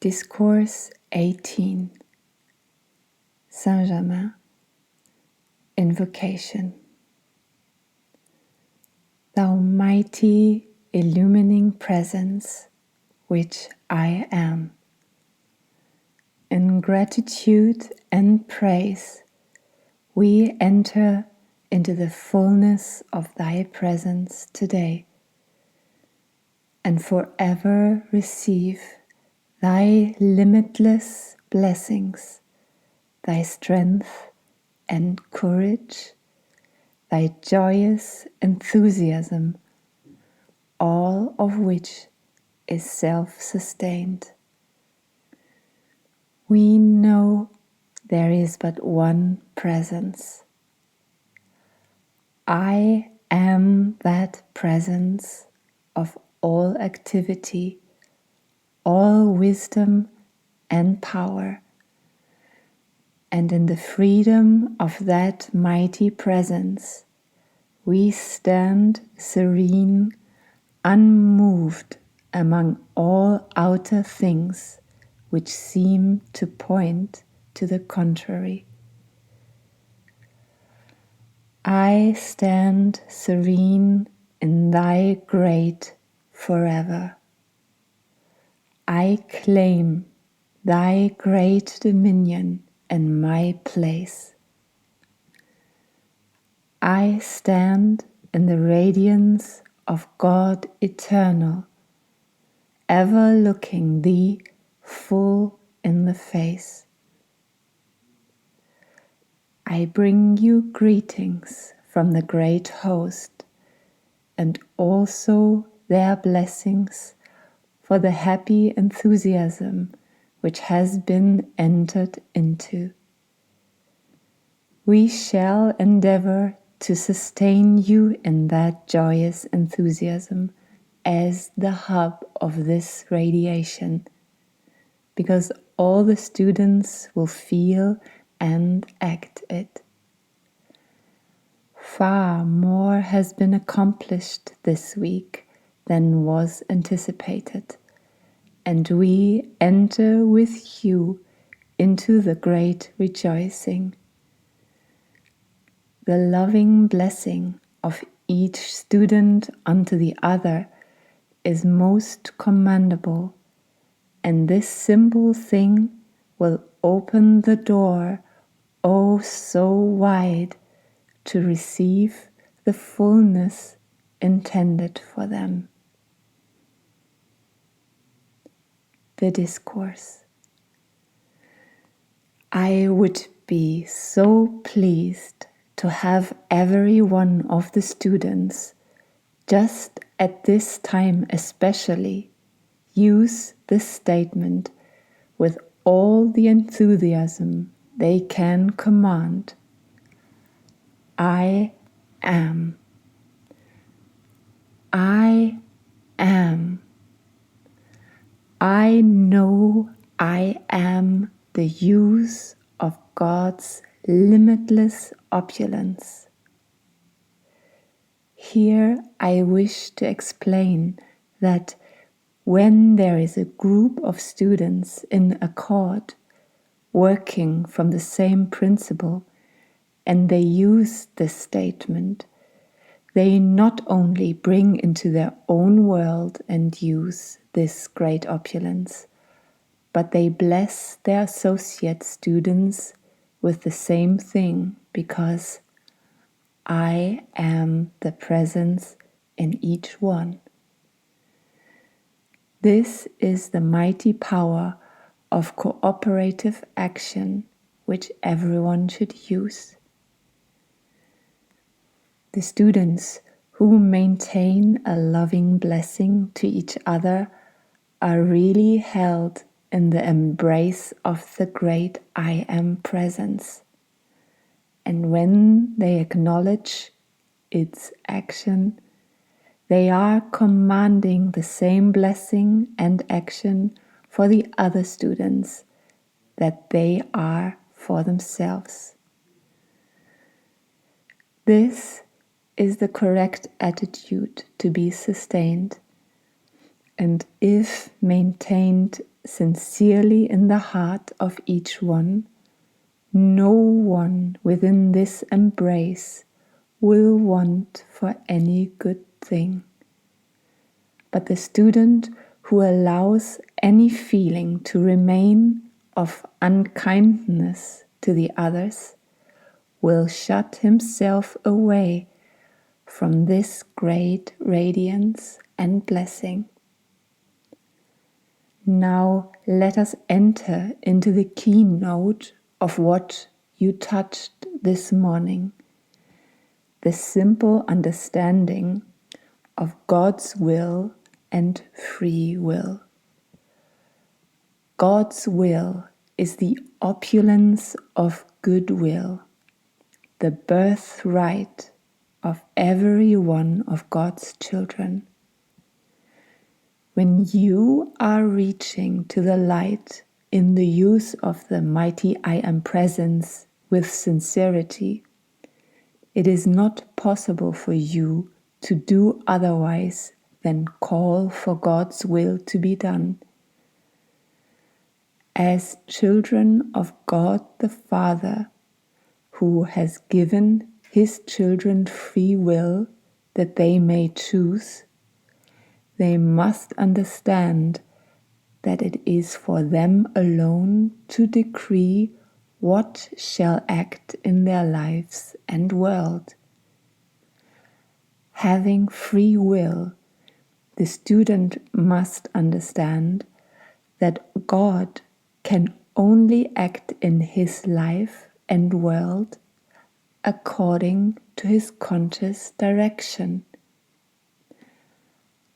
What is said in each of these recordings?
Discourse 18, Saint Germain, Invocation. Thou mighty illumining presence, which I am. In gratitude and praise, we enter into the fullness of thy presence today, and forever receive thy limitless blessings, thy strength and courage, thy joyous enthusiasm, all of which is self-sustained. We know there is but one presence. I am that presence of all activity, all wisdom and power, and in the freedom of that mighty presence, we stand serene, unmoved among all outer things which seem to point to the contrary. I stand serene in thy great forever. I claim thy great dominion in my place. I stand in the radiance of God eternal, ever looking thee full in the face. I bring you greetings from the great host, and also their blessings for the happy enthusiasm which has been entered into. We shall endeavor to sustain you in that joyous enthusiasm as the hub of this radiation, because all the students will feel and act it. Far more has been accomplished this week than was anticipated, and we enter with you into the great rejoicing. The loving blessing of each student unto the other is most commendable, and this simple thing will open the door, oh so wide, to receive the fullness intended for them. The Discourse. I would be so pleased to have every one of the students, just at this time especially, use this statement with all the enthusiasm they can command. I am. I am. I know I am the use of God's limitless opulence. Here I wish to explain that when there is a group of students in accord, working from the same principle, and they use this statement, they not only bring into their own world and use this great opulence, but they bless their associate students with the same thing, because I am the presence in each one. This is the mighty power of cooperative action which everyone should use. The students who maintain a loving blessing to each other are really held in the embrace of the great I Am presence. And when they acknowledge its action, they are commanding the same blessing and action for the other students that they are for themselves. This is the correct attitude to be sustained, and if maintained sincerely in the heart of each one, no one within this embrace will want for any good thing. But the student who allows any feeling to remain of unkindness to the others will shut himself away from this great radiance and blessing. Now let us enter into the keynote of what you touched this morning, the simple understanding of God's will and free will. God's will is the opulence of goodwill, the birthright of every one of God's children. When you are reaching to the light in the use of the mighty I Am Presence with sincerity, it is not possible for you to do otherwise than call for God's will to be done. As children of God the Father, who has given His children free will that they may choose, they must understand that it is for them alone to decree what shall act in their lives and world. Having free will, the student must understand that God can only act in his life and world according to his conscious direction.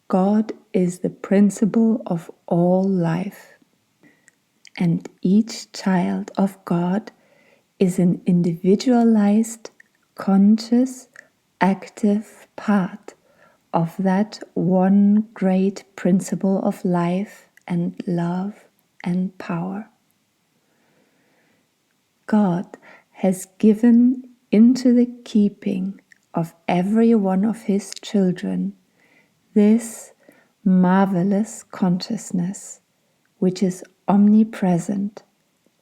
God is the principle of all life, and each child of God is an individualized, conscious, active part of that one great principle of life and love and power. God has given into the keeping of every one of his children this marvelous consciousness, which is omnipresent,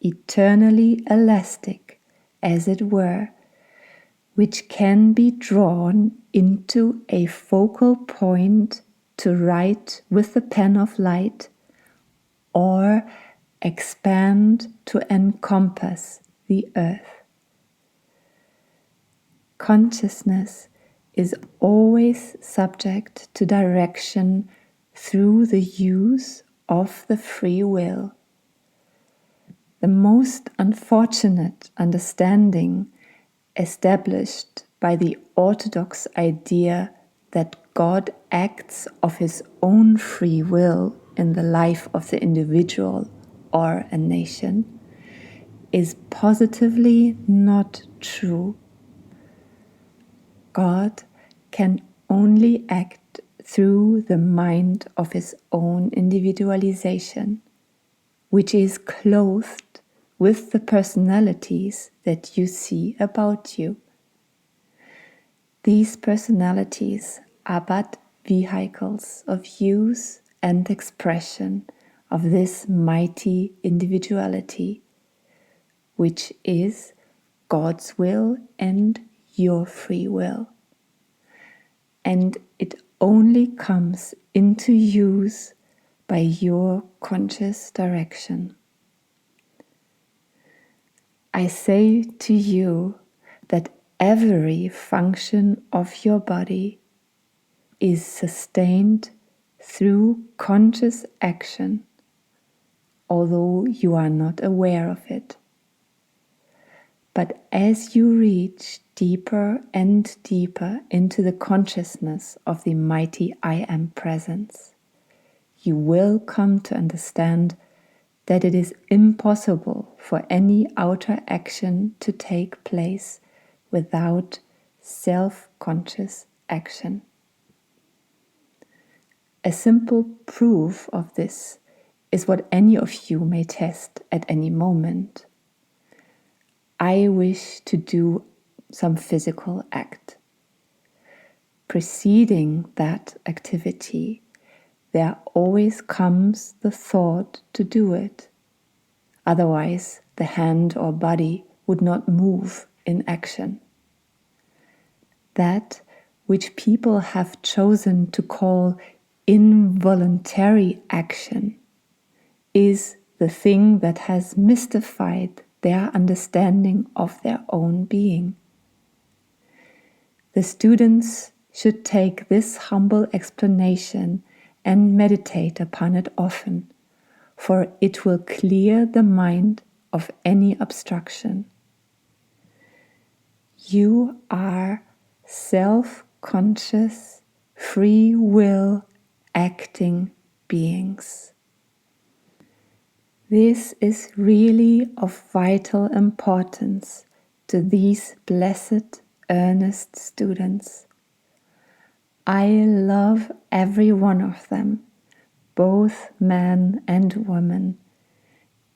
eternally elastic, as it were, which can be drawn into a focal point to write with the pen of light, or expand to encompass the earth. Consciousness is always subject to direction through the use of the free will. The most unfortunate understanding established by the orthodox idea that God acts of his own free will in the life of the individual or a nation is positively not true. God can only act through the mind of his own individualization, which is clothed with the personalities that you see about you. These personalities are but vehicles of use and expression of this mighty individuality, which is God's will and your free will. And it only comes into use by your conscious direction. I say to you that every function of your body is sustained through conscious action, although you are not aware of it. But as you reach deeper and deeper into the consciousness of the mighty I Am Presence, you will come to understand that it is impossible for any outer action to take place without self-conscious action. A simple proof of this is what any of you may test at any moment. I wish to do some physical act. Preceding that activity, there always comes the thought to do it. Otherwise, the hand or body would not move in action. That which people have chosen to call involuntary action is the thing that has mystified their understanding of their own being. The students should take this humble explanation and meditate upon it often, for it will clear the mind of any obstruction. You are self-conscious, free will acting beings. This is really of vital importance to these blessed, earnest students. I love every one of them, both man and woman,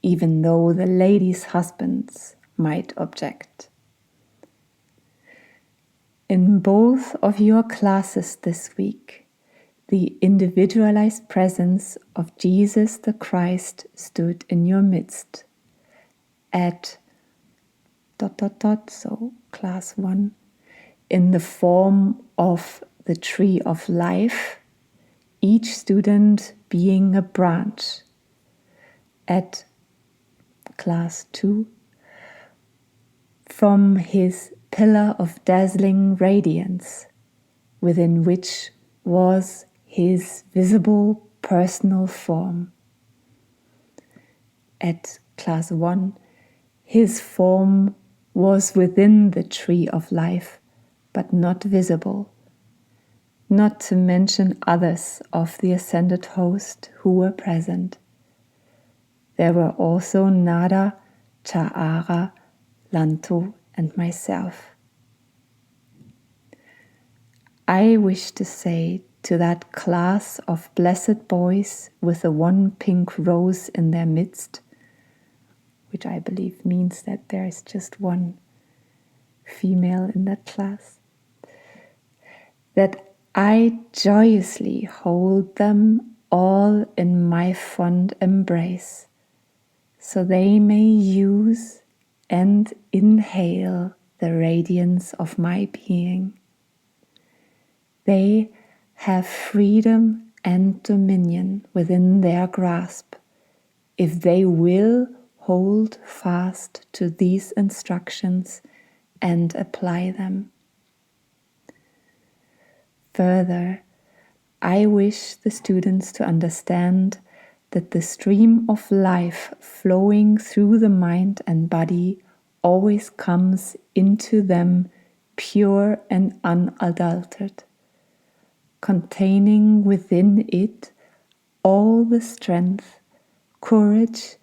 even though the ladies' husbands might object. In both of your classes this week, the individualized presence of Jesus the Christ stood in your midst at ... so class 1, in the form of the tree of life, each student being a branch. At class 2, from his pillar of dazzling radiance, within which was his visible personal form. At class 1, his form was within the tree of life, but not visible, not to mention others of the ascended host who were present. There were also Nada, Cha'ara, Lanto, and myself. I wish to say to that class of blessed boys with the one pink rose in their midst, which I believe means that there is just one female in that class, that I joyously hold them all in my fond embrace, so they may use and inhale the radiance of my being. They have freedom and dominion within their grasp if they will hold fast to these instructions and apply them. Further, I wish the students to understand that the stream of life flowing through the mind and body always comes into them pure and unadulterated, containing within it all the strength, courage,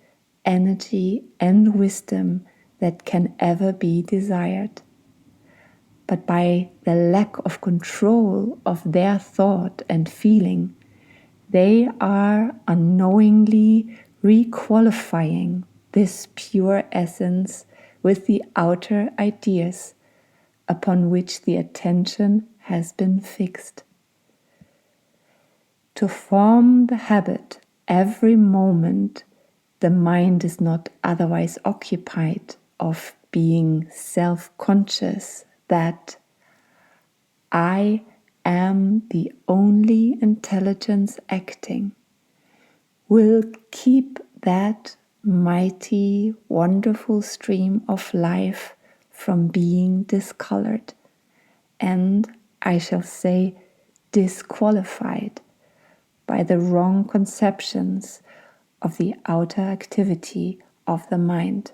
energy, and wisdom that can ever be desired. But by the lack of control of their thought and feeling, they are unknowingly requalifying this pure essence with the outer ideas upon which the attention has been fixed. To form the habit every moment the mind is not otherwise occupied of being self-conscious that I am the only intelligence acting, will keep that mighty, wonderful stream of life from being discolored, and I shall say disqualified by the wrong conceptions of the outer activity of the mind.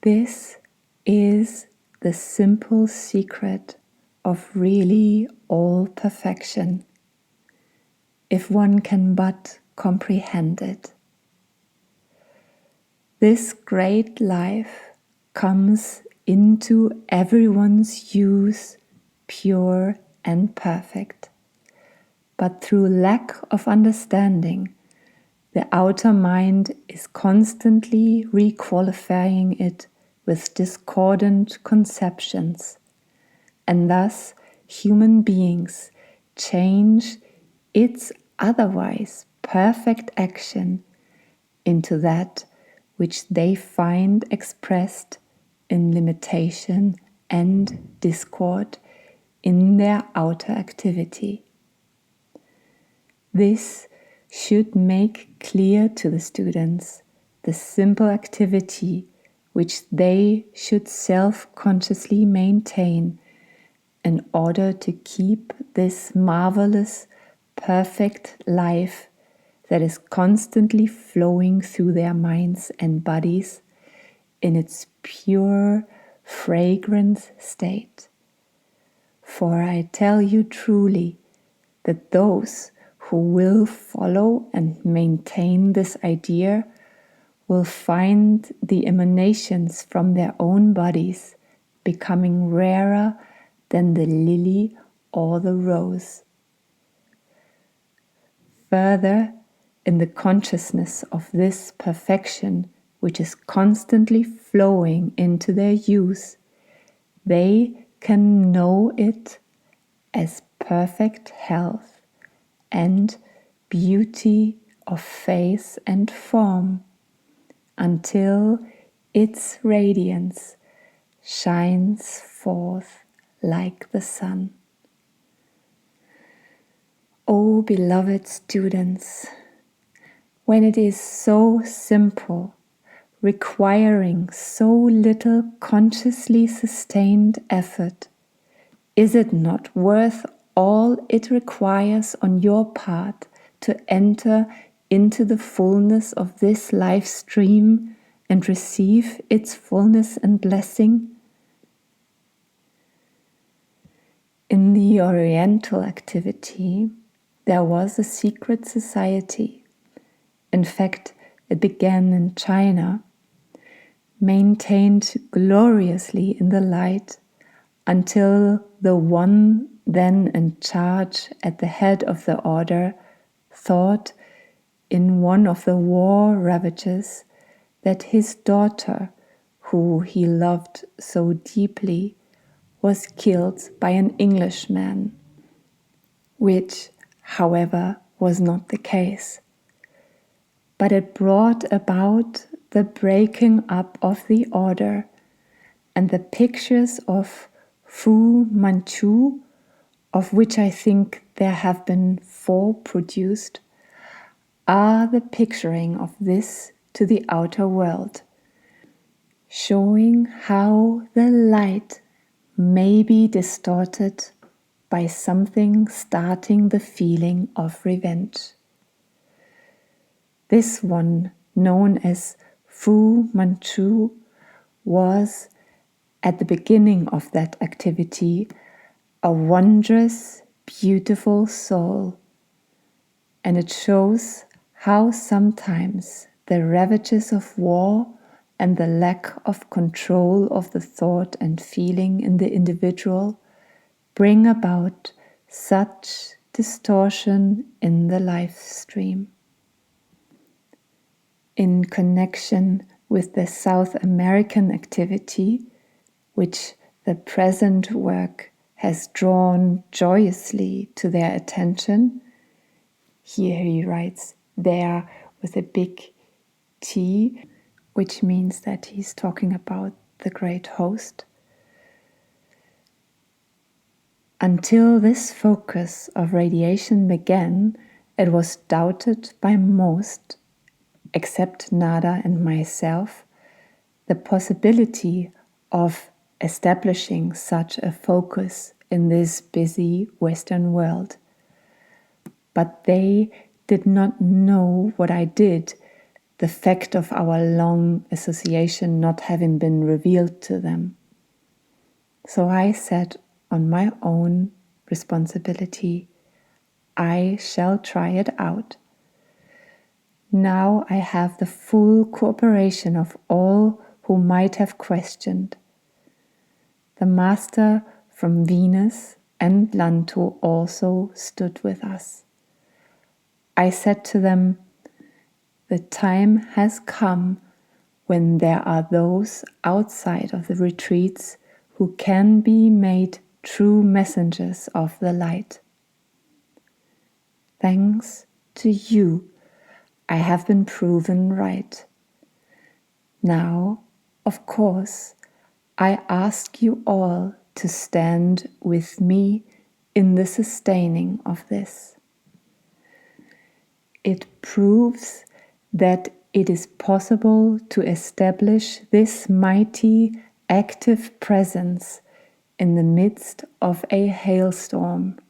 This is the simple secret of really all perfection, if one can but comprehend it. This great life comes into everyone's use pure and perfect, but through lack of understanding, the outer mind is constantly requalifying it with discordant conceptions, and thus human beings change its otherwise perfect action into that which they find expressed in limitation and discord in their outer activity. This should make clear to the students the simple activity which they should self-consciously maintain in order to keep this marvelous, perfect life that is constantly flowing through their minds and bodies in its pure, fragrant state. For I tell you truly that those who will follow and maintain this idea will find the emanations from their own bodies becoming rarer than the lily or the rose. Further, in the consciousness of this perfection, which is constantly flowing into their use, they can know it as perfect health and beauty of face and form, until its radiance shines forth like the sun. Oh, beloved students, when it is so simple, requiring so little consciously sustained effort, is it not worth all it requires on your part to enter into the fullness of this life stream and receive its fullness and blessing? In the Oriental activity, there was a secret society. In fact, it began in China, maintained gloriously in the light until the one then in charge at the head of the order thought in one of the war ravages that his daughter, who he loved so deeply, was killed by an Englishman, which, however, was not the case. But it brought about the breaking up of the order, and the pictures of Fu Manchu, of which I think there have been 4 produced, are the picturing of this to the outer world, showing how the light may be distorted by something starting the feeling of revenge. This one, known as Fu Manchu, was at the beginning of that activity a wondrous, beautiful soul, and it shows how sometimes the ravages of war and the lack of control of the thought and feeling in the individual bring about such distortion in the life stream. In connection with the South American activity, which the present work has drawn joyously to their attention, here he writes there with a big T, which means that he's talking about the great host. Until this focus of radiation began, it was doubted by most, except Nada and myself, the possibility of establishing such a focus in this busy Western world. But they did not know what I did, the fact of our long association not having been revealed to them. So I said on my own responsibility, I shall try it out. Now I have the full cooperation of all who might have questioned. The master from Venus and Lanto also stood with us. I said to them, the time has come when there are those outside of the retreats who can be made true messengers of the light. Thanks to you, I have been proven right. Now, of course, I ask you all to stand with me in the sustaining of this. It proves that it is possible to establish this mighty, active presence in the midst of a hailstorm.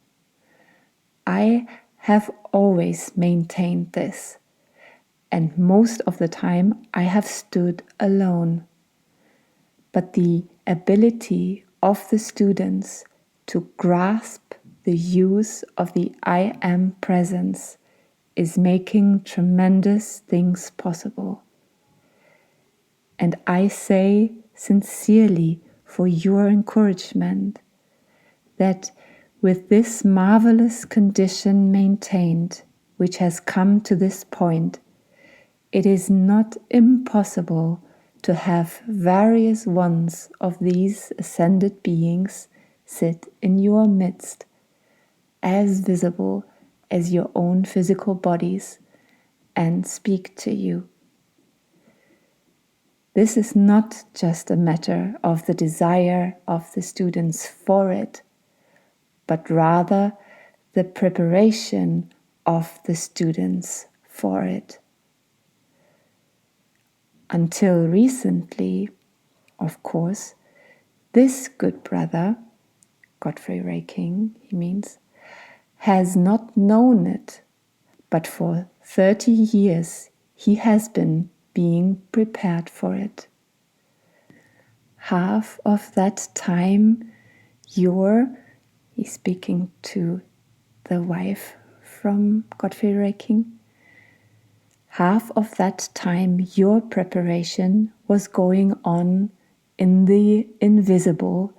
I have always maintained this, and most of the time I have stood alone. But the ability of the students to grasp the use of the I Am presence is making tremendous things possible. And I say sincerely for your encouragement that with this marvelous condition maintained, which has come to this point, it is not impossible to have various ones of these ascended beings sit in your midst, as visible as your own physical bodies, and speak to you. This is not just a matter of the desire of the students for it, but rather the preparation of the students for it. Until recently, of course, this good brother, Godfré Ray King, he means, has not known it, but for 30 years he has been being prepared for it. Half of that time he's speaking to the wife from Godfré Ray King, half of that time your preparation was going on in the invisible,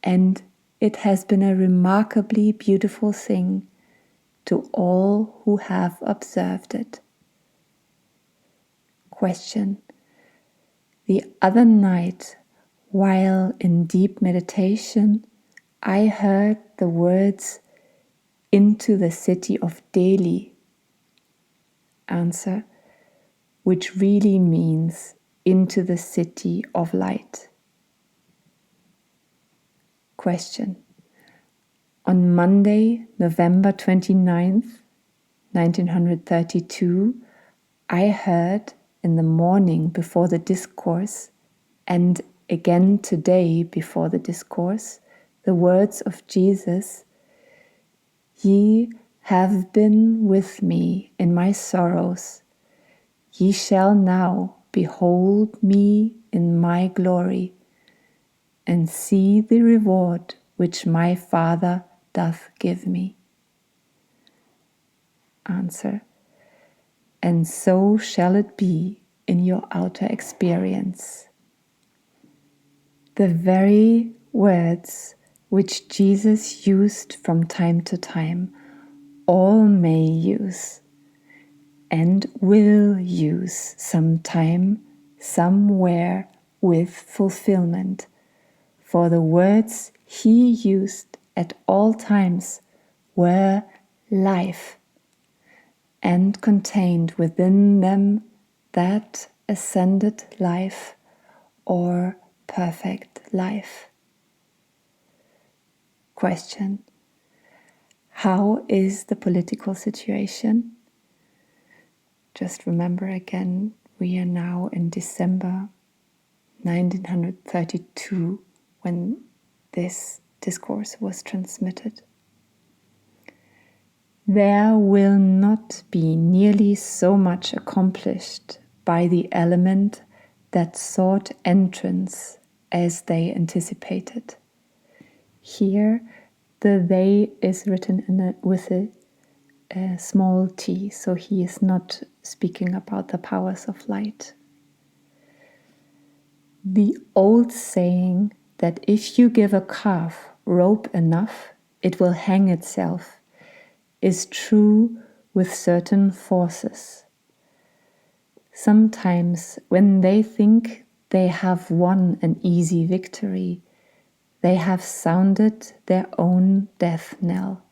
and it has been a remarkably beautiful thing to all who have observed it. Question: the other night, while in deep meditation, I heard the words, "into the city of Delhi." Answer: which really means into the city of light. Question: on Monday, November 29th, 1932, I heard in the morning before the Discourse, and again today before the Discourse, the words of Jesus, "Ye have been with me in my sorrows. Ye shall now behold me in my glory, and see the reward which my Father doth give me." Answer: and so shall it be in your outer experience. The very words which Jesus used from time to time, all may use and will use sometime, somewhere with fulfillment, for the words he used at all times were life, and contained within them that ascended life or perfect life. Question: how is the political situation? Just remember again, we are now in December 1932 when this discourse was transmitted. There will not be nearly so much accomplished by the element that sought entrance as they anticipated. Here, the they is written with a small t, so he is not speaking about the powers of light. The old saying that if you give a calf rope enough, it will hang itself, is true with certain forces. Sometimes when they think they have won an easy victory, they have sounded their own death knell.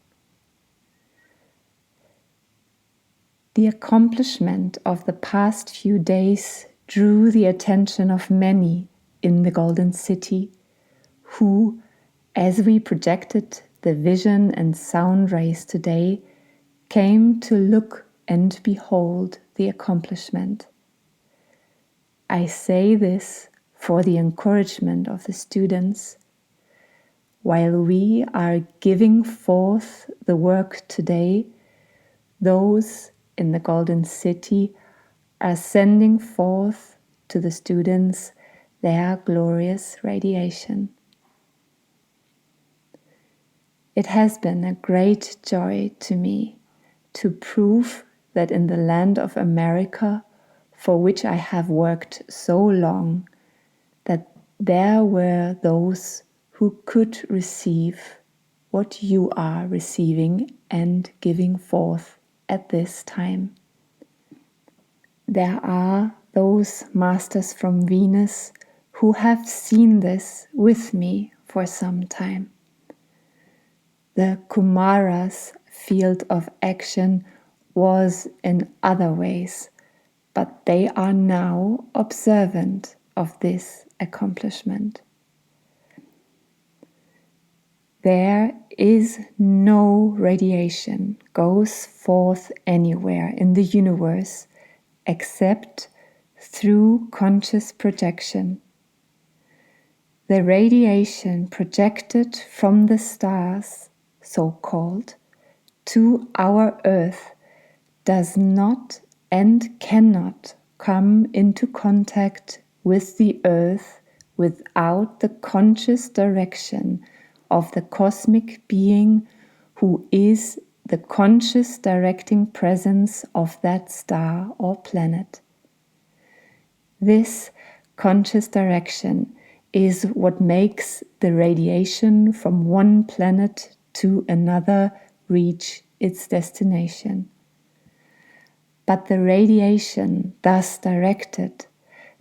The accomplishment of the past few days drew the attention of many in the Golden City, who, as we projected the vision and sound rays today, came to look and behold the accomplishment. I say this for the encouragement of the students. While we are giving forth the work today, those in the Golden City are sending forth to the students their glorious radiation. It has been a great joy to me to prove that in the land of America, for which I have worked so long, that there were those who could receive what you are receiving and giving forth at this time. There are those masters from Venus who have seen this with me for some time. The Kumara's field of action was in other ways, but they are now observant of this accomplishment. There is no radiation goes forth anywhere in the universe except through conscious projection. The radiation projected from the stars, so-called, to our Earth does not and cannot come into contact with the Earth without the conscious direction of the cosmic being who is the conscious directing presence of that star or planet. This conscious direction is what makes the radiation from one planet to another reach its destination. But the radiation thus directed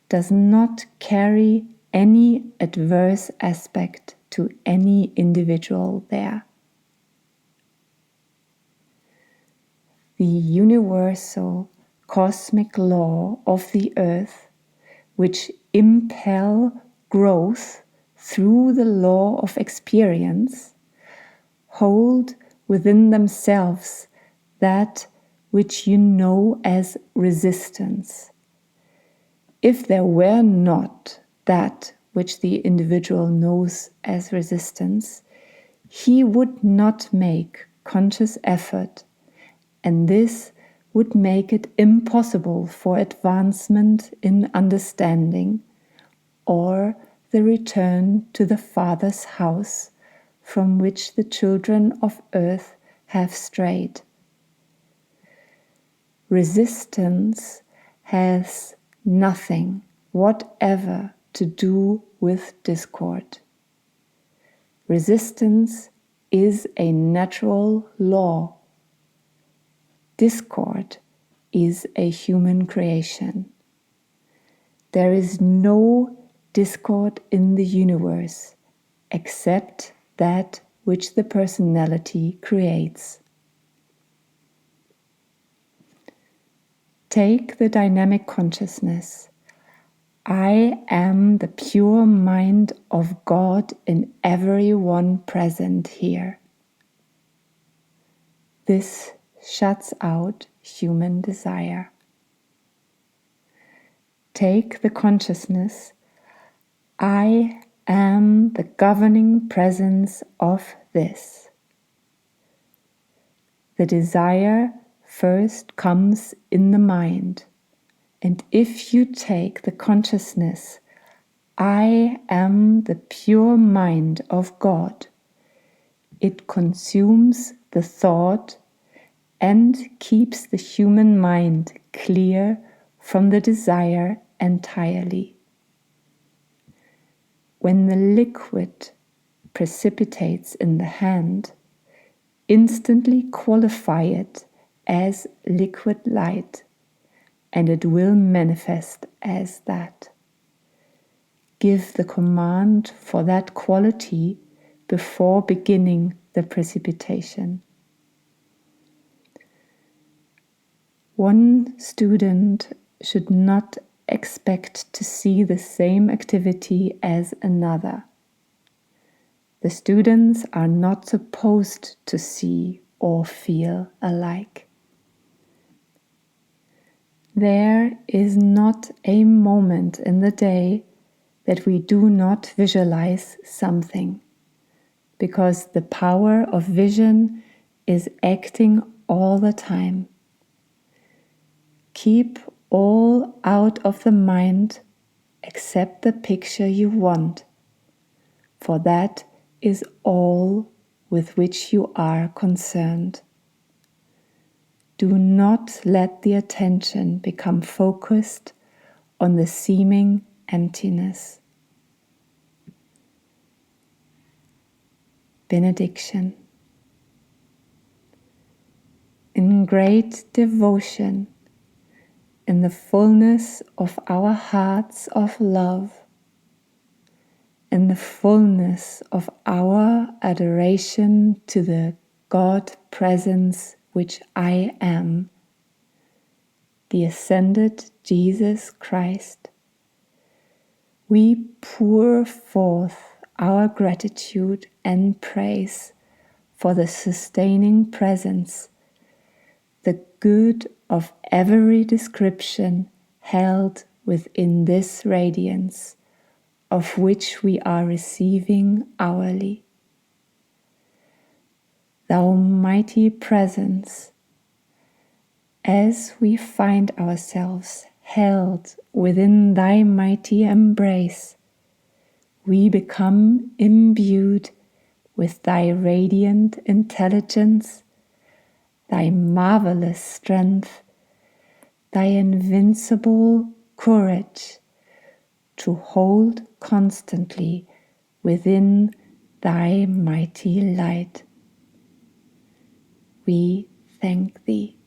does not carry any adverse aspect to any individual there. The universal cosmic law of the earth, which impel growth through the law of experience, hold within themselves that which you know as resistance. If there were not that which the individual knows as resistance, he would not make conscious effort, and this would make it impossible for advancement in understanding or the return to the Father's house from which the children of earth have strayed. Resistance has nothing whatever to do with discord. Resistance is a natural law. Discord is a human creation. There is no discord in the universe except that which the personality creates. Take the dynamic consciousness. I am the pure mind of God in everyone present here. This shuts out human desire. Take the consciousness. I am the governing presence of this. The desire first comes in the mind. And if you take the consciousness, I am the pure mind of God, it consumes the thought and keeps the human mind clear from the desire entirely. When the liquid precipitates in the hand, instantly qualify it as liquid light, and it will manifest as that. Give the command for that quality before beginning the precipitation. One student should not expect to see the same activity as another. The students are not supposed to see or feel alike. There is not a moment in the day that we do not visualize something, because the power of vision is acting all the time. Keep all out of the mind except the picture you want, for that is all with which you are concerned. Do not let the attention become focused on the seeming emptiness. Benediction. In great devotion, in the fullness of our hearts of love, in the fullness of our adoration to the God presence which I am, the ascended Jesus Christ, we pour forth our gratitude and praise for the sustaining presence, the good of every description held within this radiance, of which we are receiving hourly. Thou mighty presence, as we find ourselves held within thy mighty embrace, we become imbued with thy radiant intelligence, thy marvelous strength, thy invincible courage, to hold constantly within thy mighty light. We thank thee.